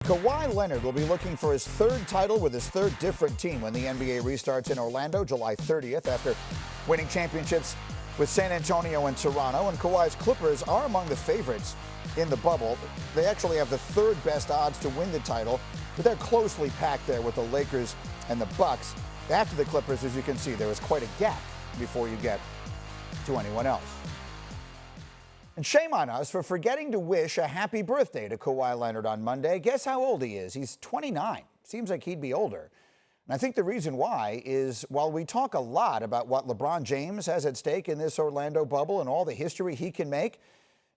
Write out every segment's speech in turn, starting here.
Kawhi Leonard will be looking for his third title with his third different team when the NBA restarts in Orlando July 30th after winning championships with San Antonio and Toronto. And Kawhi's Clippers are among the favorites in the bubble. They actually have the third best odds to win the title, but they're closely packed there with the Lakers and the Bucks. After the Clippers, as you can see, there is quite a gap before you get to anyone else. And shame on us for forgetting to wish a happy birthday to Kawhi Leonard on Monday. Guess how old he is? He's 29. Seems like he'd be older. And I think the reason why is while we talk a lot about what LeBron James has at stake in this Orlando bubble and all the history he can make,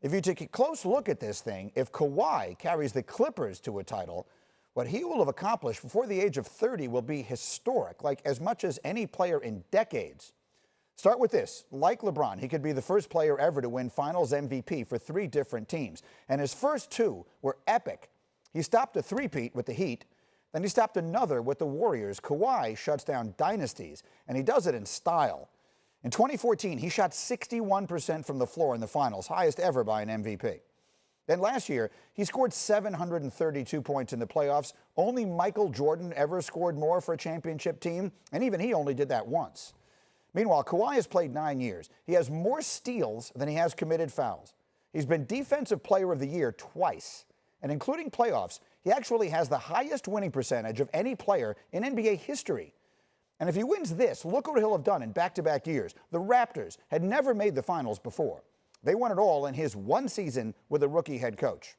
if you take a close look at this thing, if Kawhi carries the Clippers to a title, what he will have accomplished before the age of 30 will be historic, like as much as any player in decades. Start with this. Like LeBron, he could be the first player ever to win Finals MVP for 3 different teams. And his first 2 were epic. He stopped a three-peat with the Heat, then he stopped another with the Warriors. Kawhi shuts down dynasties, and he does it in style. In 2014, he shot 61% from the floor in the Finals, highest ever by an MVP. Then last year, he scored 732 points in the playoffs. Only Michael Jordan ever scored more for a championship team, and even he only did that once. Meanwhile, Kawhi has played 9 years. He has more steals than he has committed fouls. He's been Defensive Player of the Year twice. And including playoffs, he actually has the highest winning percentage of any player in NBA history. And if he wins this, look what he'll have done in back-to-back years. The Raptors had never made the finals before. They won it all in his one season with a rookie head coach.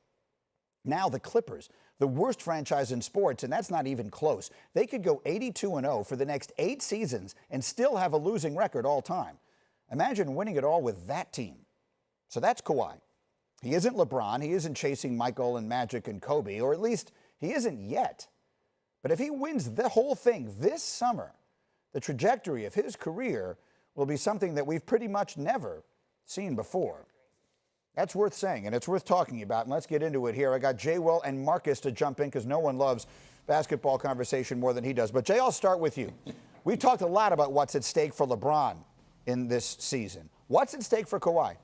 Now the Clippers, the worst franchise in sports, and that's not even close. They could go 82-0 for the next 8 seasons and still have a losing record all time. Imagine winning it all with that team. So that's Kawhi. He isn't LeBron. He isn't chasing Michael and Magic and Kobe, or at least he isn't yet. But if he wins the whole thing this summer, the trajectory of his career will be something that we've pretty much never seen before. That's worth saying, and it's worth talking about, and let's get into it here. I got Jay, Will, and Marcus to jump in because no one loves basketball conversation more than he does. But Jay, I'll start with you. We've talked a lot about what's at stake for LeBron in this season. What's at stake for Kawhi?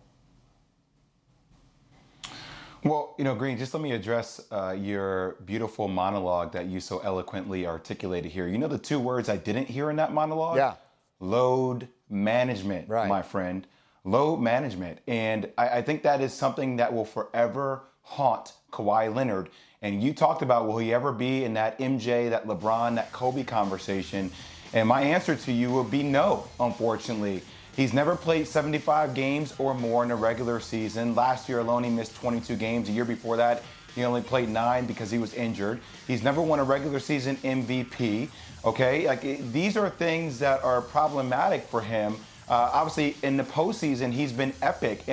Well, Green, just let me address your beautiful monologue that you so eloquently articulated here. You know the 2 words I didn't hear in that monologue? Yeah. Load management, right, my friend. Load management. And I think that is something that will forever haunt Kawhi Leonard. And you talked about, will he ever be in that MJ, that LeBron, that Kobe conversation? And my answer to you would be no, unfortunately. He's never played 75 games or more in a regular season. Last year alone, he missed 22 games. The year before that, he only played 9 because he was injured. He's never won a regular season MVP, okay? These are things that are problematic for him. Obviously, in the postseason, he's been epic.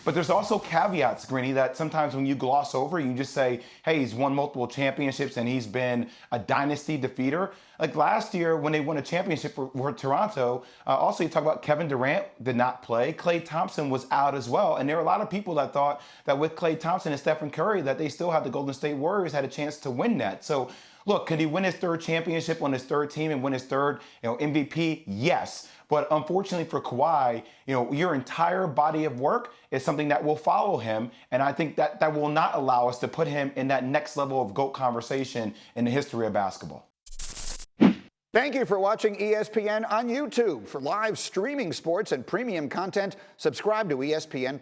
But there's also caveats, Greeny, that sometimes when you gloss over, you just say, hey, he's won multiple championships and he's been a dynasty defeater. Like last year when they won a championship for Toronto, also you talk about Kevin Durant did not play. Klay Thompson was out as well. And there were a lot of people that thought that with Klay Thompson and Stephen Curry that they still had the Golden State Warriors had a chance to win that. So look, could he win his 3rd championship on his 3rd team and win his 3rd MVP? Yes. But unfortunately for Kawhi, your entire body of work is something that will follow him. And I think that will not allow us to put him in that next level of GOAT conversation in the history of basketball. Thank you for watching ESPN on YouTube. For live streaming sports and premium content, subscribe to ESPN+.